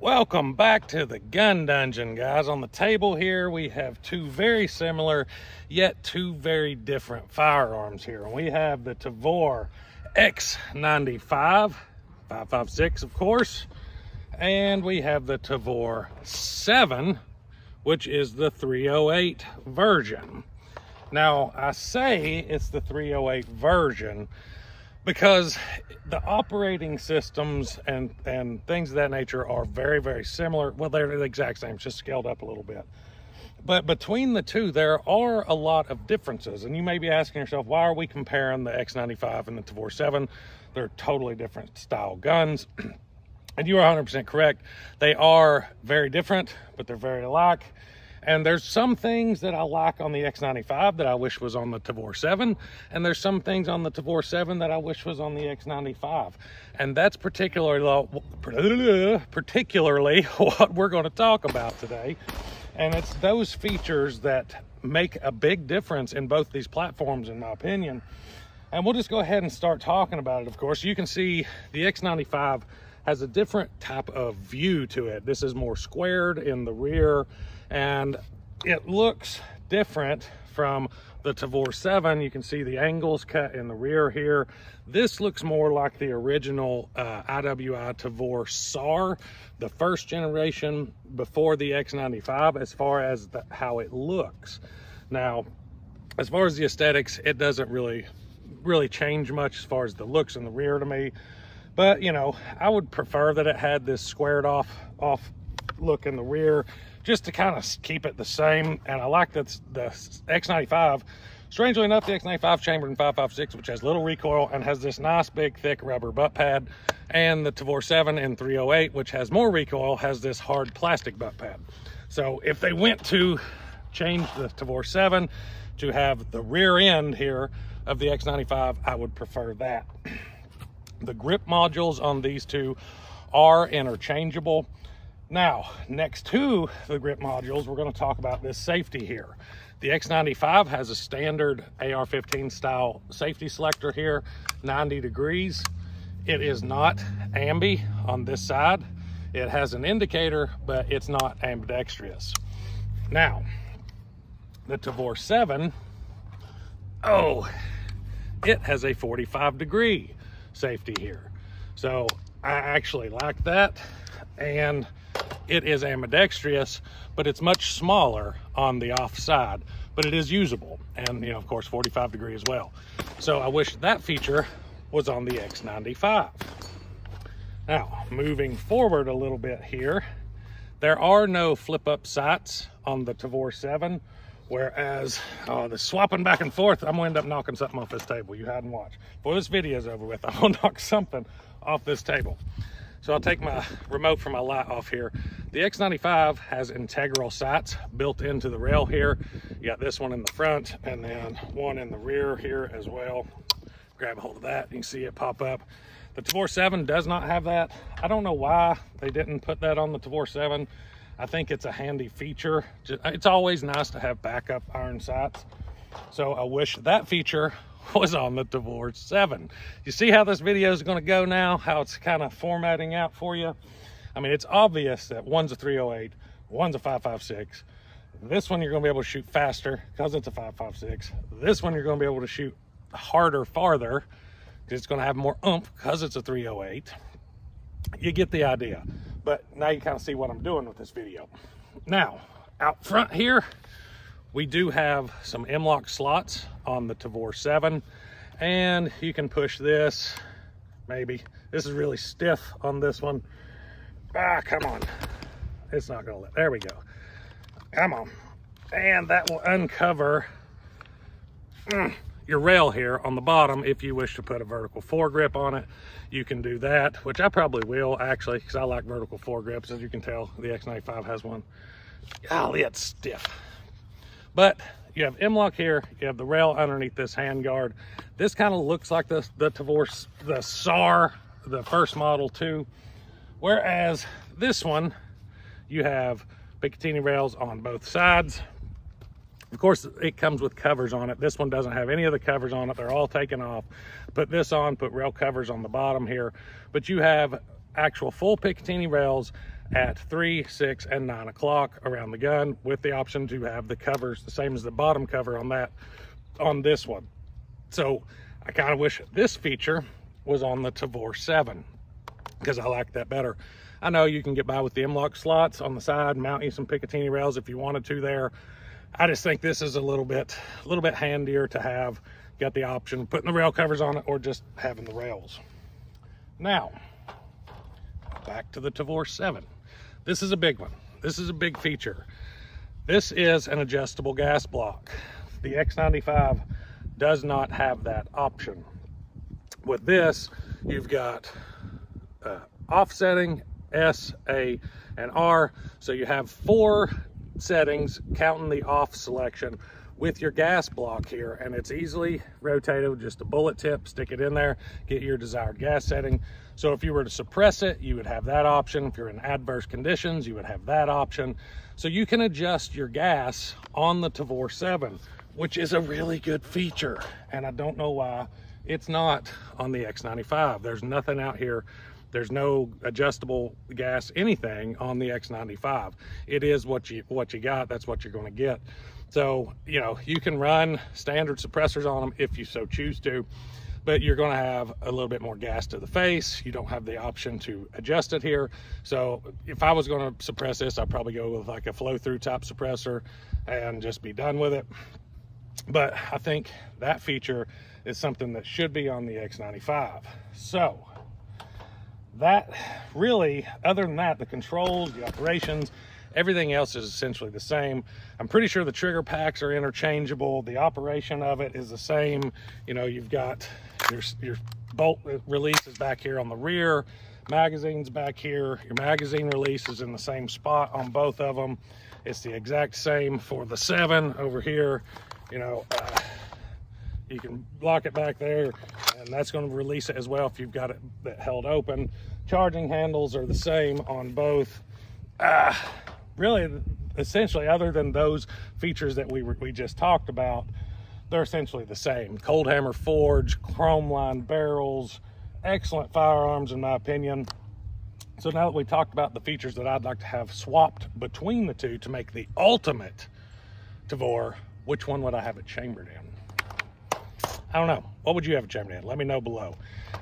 Welcome back to the gun dungeon, guys. On the table here we have two very similar yet two very different firearms here. We have the Tavor X95 5.56, of course, and we have the Tavor 7, which is the 308 version. Now I say it's the 308 version because the operating systems and things of that nature are very, very similar. Well, they're the exact same, just scaled up a little bit. But between the two, there are a lot of differences. And you may be asking yourself, why are we comparing the X95 and the Tavor 7? They're totally different style guns. And you are 100% correct. They are very different, but they're very alike. And there's some things that I like on the X95 that I wish was on the Tavor 7. And there's some things on the Tavor 7 that I wish was on the X95. And that's particularly what we're going to talk about today. And it's those features that make a big difference in both these platforms, in my opinion. And we'll just go ahead and start talking about it. Of course, you can see the X95 has a different type of view to it. This is more squared in the rear, and it looks different from the Tavor 7. You can see the angles cut in the rear here. This looks more like the original IWI Tavor Sauer, the first generation before the X95, as far as how it looks. Now, as far as the aesthetics, it doesn't really change much as far as the looks in the rear to me. But, you know, I would prefer that it had this squared off look in the rear, just to kind of keep it the same. And I like that the X95, strangely enough, the X95 chambered in 5.56, which has little recoil and has this nice big thick rubber butt pad. And the Tavor 7 in 308, which has more recoil, has this hard plastic butt pad. So if they went to change the Tavor 7 to have the rear end here of the X95, I would prefer that. The grip modules on these two are interchangeable. Now, next to the grip modules, we're going to talk about this safety here. The X95 has a standard AR-15 style safety selector here, 90 degrees. It is not ambi on this side. It has an indicator, but it's not ambidextrous. Now, the Tavor 7, it has a 45 degree safety here. So I actually like that, and it is ambidextrous, but it's much smaller on the off side, but it is usable, and you know, of course, 45 degree as well. So I wish that feature was on the X95. Now, moving forward a little bit here, there are no flip up sights on the Tavor 7. Whereas, the swapping back and forth, I'm gonna end up knocking something off this table. You hide and watch. Before this video's over with, I'm gonna knock something off this table. So I'll take my remote from my light off here. The X95 has integral sights built into the rail here. You got this one in the front and then one in the rear here as well. Grab a hold of that, you can see it pop up. The Tavor 7 does not have that. I don't know why they didn't put that on the Tavor 7. I think it's a handy feature. It's always nice to have backup iron sights. So I wish that feature was on the Tavor 7. You see how this video is going to go now, how it's kind of formatting out for you? I mean, it's obvious that one's a 308, one's a 5.56. This one you're going to be able to shoot faster because it's a 5.56. This one you're going to be able to shoot harder, farther, because it's going to have more oomph because it's a 308. You get the idea. But now you kind of see what I'm doing with this video. Now, out front here, we do have some M-LOK slots on the Tavor 7. And you can push this, maybe. This is really stiff on this one. Come on. It's not gonna let, there we go. Come on. And that will uncover your rail here on the bottom. If you wish to put a vertical foregrip on it, you can do that, which I probably will actually, because I like vertical foregrips. As you can tell, the X95 has one. Golly, it's stiff. But you have M-LOK here, you have the rail underneath this handguard. This kind of looks like the Tavor, the SAR, the first model too. Whereas this one, you have Picatinny rails on both sides. Of course, it comes with covers on it. This one doesn't have any of the covers on it. They're all taken off. Put this on, put rail covers on the bottom here. But you have actual full Picatinny rails at 3, 6, and 9 o'clock around the gun, with the option to have the covers the same as the bottom cover on this one. So I kind of wish this feature was on the Tavor 7 because I like that better. I know you can get by with the M-LOK slots on the side, mount you some Picatinny rails if you wanted to there. I just think this is a little bit handier to have. Got the option of putting the rail covers on it or just having the rails. Now, back to the Tavor 7. This is a big one. This is a big feature. This is an adjustable gas block. The X95 does not have that option. With this, you've got offsetting, S, A, and R. So you have 4 settings counting the off selection with your gas block here, and it's easily rotated with just a bullet tip. Stick it in there, get your desired gas setting. So if you were to suppress it, you would have that option. If you're in adverse conditions, you would have that option. So you can adjust your gas on the Tavor 7, which is a really good feature, and I don't know why it's not on the X95. There's nothing out here. There's no adjustable gas anything on the X95. It is what you got. That's what you're going to get. So, you know, you can run standard suppressors on them if you so choose to, but you're going to have a little bit more gas to the face. You don't have the option to adjust it here. So if I was going to suppress this, I'd probably go with like a flow through type suppressor and just be done with it. But I think that feature is something that should be on the X95. So that really, other than that, the controls, the operations, everything else is essentially the same. I'm pretty sure the trigger packs are interchangeable. The operation of it is the same. You know, you've got your bolt release is back here on the rear, magazines back here. Your magazine release is in the same spot on both of them. It's the exact same for the 7 over here. You know, you can lock it back there, and that's going to release it as well if you've got it held open. Charging handles are the same on both. Really, essentially, other than those features that we just talked about, they're essentially the same. Cold hammer forge, chrome lined barrels, excellent firearms in my opinion. So now that we talked about the features that I'd like to have swapped between the two to make the ultimate Tavor, which one would I have it chambered in? I don't know. What would you have it chambered in? Let me know below.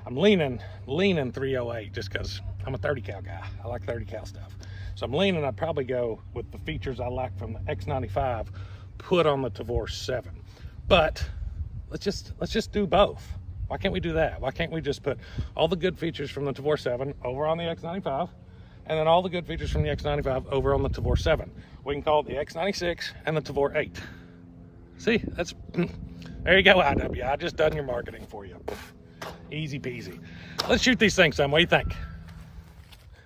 I'm leaning 308 just because I'm a 30 cal guy. I like 30 cal stuff. So I'm leaning, I'd probably go with the features I like from the X95 put on the Tavor 7. But let's just do both. Why can't we do that? Why can't we just put all the good features from the Tavor 7 over on the X95 and then all the good features from the X95 over on the Tavor 7? We can call it the X96 and the Tavor 8. See, there you go, IWI. I just done your marketing for you. Easy peasy. Let's shoot these things some. What do you think?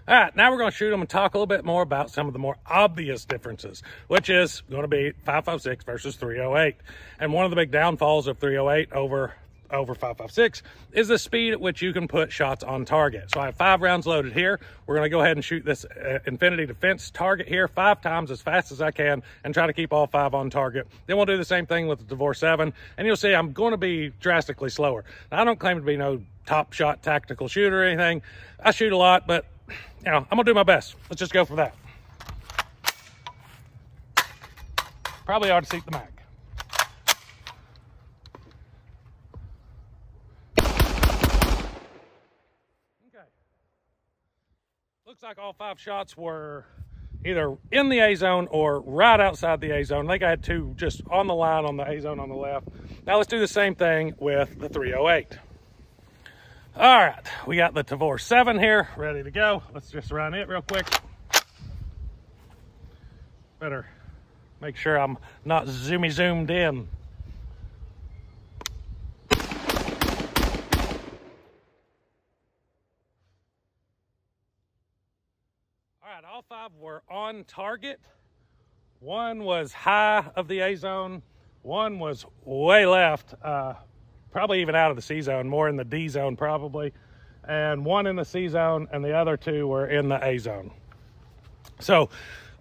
All right, now we're going to shoot them and talk a little bit more about some of the more obvious differences, which is going to be 5.56 versus 308. And one of the big downfalls of 308 over 5.56 is the speed at which you can put shots on target. So I have 5 rounds loaded here. We're going to go ahead and shoot this Infinity Defense target here 5 times as fast as I can and try to keep all 5 on target. Then we'll do the same thing with the Tavor 7, and you'll see I'm going to be drastically slower. Now, I don't claim to be no top shot tactical shooter or anything. I shoot a lot, but you know, I'm gonna do my best. Let's just go for that. Probably ought to seat the mag. Okay. Looks like all 5 shots were either in the A zone or right outside the A zone. I think I had 2 just on the line on the A zone on the left. Now let's do the same thing with the 308. All right, we got the Tavor 7 here, ready to go. Let's just run it real quick. Better make sure I'm not zoomed in. All right, all 5 were on target. One was high of the A zone. One was way left, probably even out of the C zone, more in the D zone probably, and one in the C zone, and the other 2 were in the A zone. So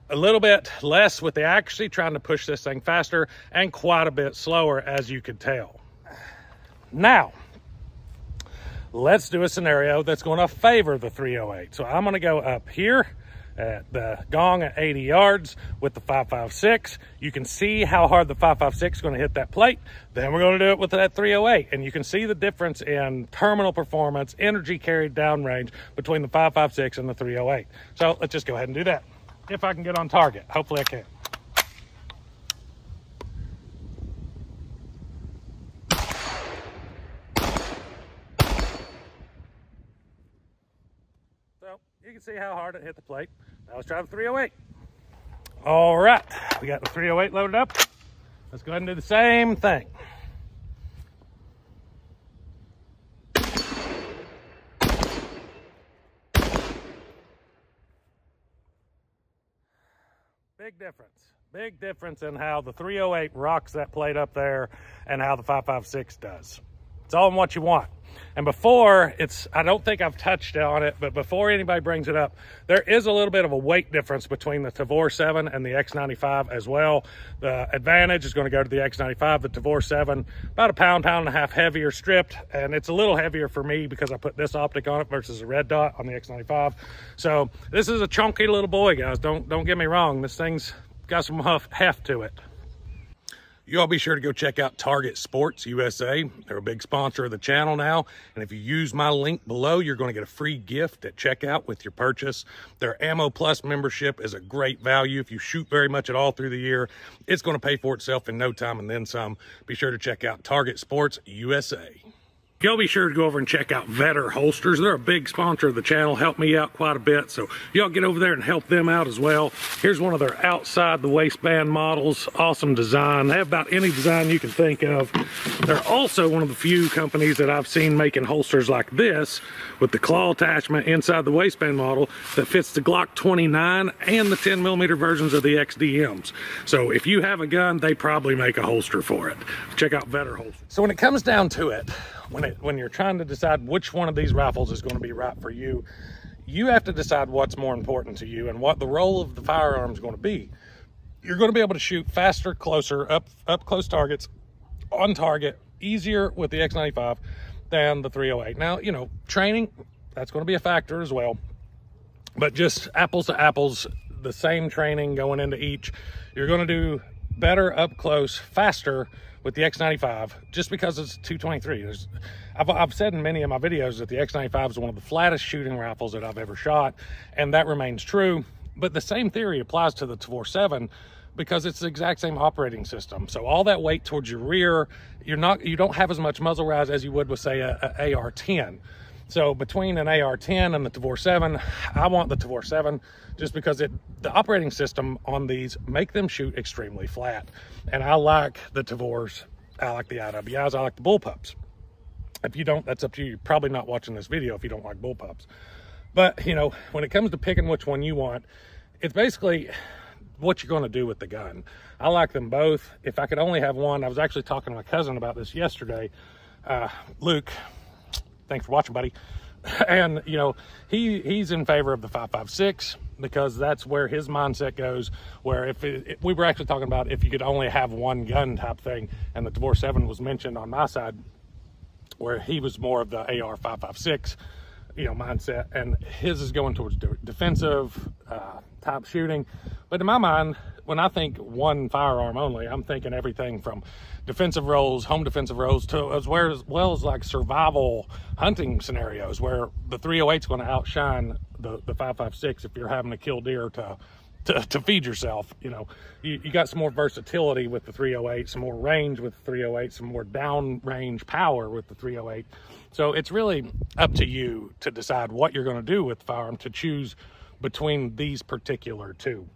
a little bit less with the accuracy, trying to push this thing faster, and quite a bit slower, as you could tell. Now, let's do a scenario that's going to favor the 308. So I'm going to go up here at the gong at 80 yards with the 5.56. You can see how hard the 5.56 is going to hit that plate. Then we're going to do it with that 308, and you can see the difference in terminal performance, energy carried downrange between the 5.56 and the 308. So let's just go ahead and do that. If I can get on target, hopefully I can. So you can see how hard it hit the plate. Now let's try the 308. All right, we got the 308 loaded up. Let's go ahead and do the same thing. Big difference in how the 308 rocks that plate up there and how the 5.56 does. It's all in what you want. And before, I don't think I've touched on it, but before anybody brings it up, there is a little bit of a weight difference between the Tavor 7 and the X95 as well. The advantage is going to go to the X95, the Tavor 7, about a pound and a half heavier stripped, and it's a little heavier for me because I put this optic on it versus a red dot on the X95. So this is a chunky little boy, guys. Don't get me wrong. This thing's got some heft to it. You all be sure to go check out Target Sports USA. They're a big sponsor of the channel now. And if you use my link below, you're going to get a free gift at checkout with your purchase. Their Ammo Plus membership is a great value. If you shoot very much at all through the year, it's going to pay for itself in no time and then some. Be sure to check out Target Sports USA. Y'all be sure to go over and check out Vetter Holsters. They're a big sponsor of the channel, help me out quite a bit. So y'all get over there and help them out as well. Here's one of their outside the waistband models. Awesome design. They have about any design you can think of. They're also one of the few companies that I've seen making holsters like this with the claw attachment inside the waistband model that fits the Glock 29 and the 10mm versions of the XDMs. So if you have a gun, they probably make a holster for it. Check out Vetter Holsters. So when it comes down to it, when you're trying to decide which one of these rifles is going to be right for you, you have to decide what's more important to you and what the role of the firearm is going to be. You're going to be able to shoot faster, closer, up close targets, on target, easier with the X95 than the 308. Now, you know, training, that's going to be a factor as well. But just apples to apples, the same training going into each, you're going to do better up close, faster with the X95, just because it's 223. I've said in many of my videos that the X95 is one of the flattest shooting rifles that I've ever shot, and that remains true. But the same theory applies to the Tavor 7 because it's the exact same operating system. So all that weight towards your rear, you don't have as much muzzle rise as you would with, say, a AR-10. So between an AR-10 and the Tavor 7, I want the Tavor 7 just because the operating system on these make them shoot extremely flat. And I like the Tavors, I like the IWIs, I like the bullpups. If you don't, that's up to you. You're probably not watching this video if you don't like bullpups. But, you know, when it comes to picking which one you want, it's basically what you're going to do with the gun. I like them both. If I could only have one, I was actually talking to my cousin about this yesterday. Luke, thanks for watching, buddy. And, you know, he's in favor of the 5.56 because that's where his mindset goes, where we were actually talking about if you could only have one gun type thing, and the Tavor 7 was mentioned on my side, where he was more of the AR 5.56, you know, mindset, and his is going towards defensive type shooting. But in my mind, when I think one firearm only, I'm thinking everything from defensive roles, home defensive roles, to as well as like survival hunting scenarios where the 308 is going to outshine the 5.56 if you're having to kill deer to feed yourself. You know, you got some more versatility with the 308, some more range with the 308, some more down range power with the 308. So it's really up to you to decide what you're going to do with the firearm to choose between these particular two.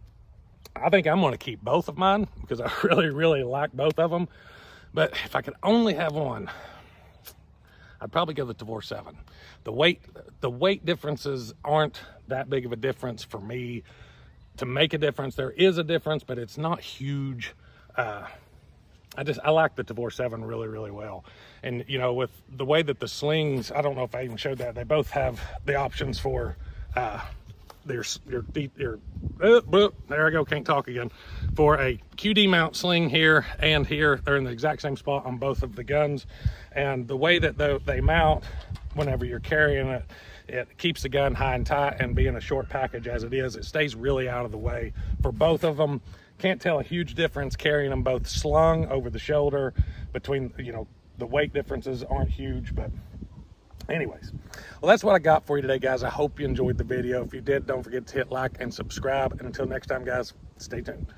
I think I'm going to keep both of mine because I really like both of them. But if I could only have one, I'd probably go the Tavor 7. The weight differences aren't that big of a difference for me to make a difference. There is a difference, but it's not huge. I like the Tavor 7 really well. And, you know, with the way that the slings, I don't know if I even showed that, they both have the options for there I go, can't talk again, for a QD mount sling here and here. They're in the exact same spot on both of the guns, and the way that they mount whenever you're carrying it It keeps the gun high and tight, and being a short package as it is, it stays really out of the way for both of them. Can't tell a huge difference carrying them both slung over the shoulder. Between, you know, the weight differences aren't huge, but anyways, well, that's what I got for you today, guys. I hope you enjoyed the video. If you did, don't forget to hit like and subscribe, and until next time, guys, stay tuned.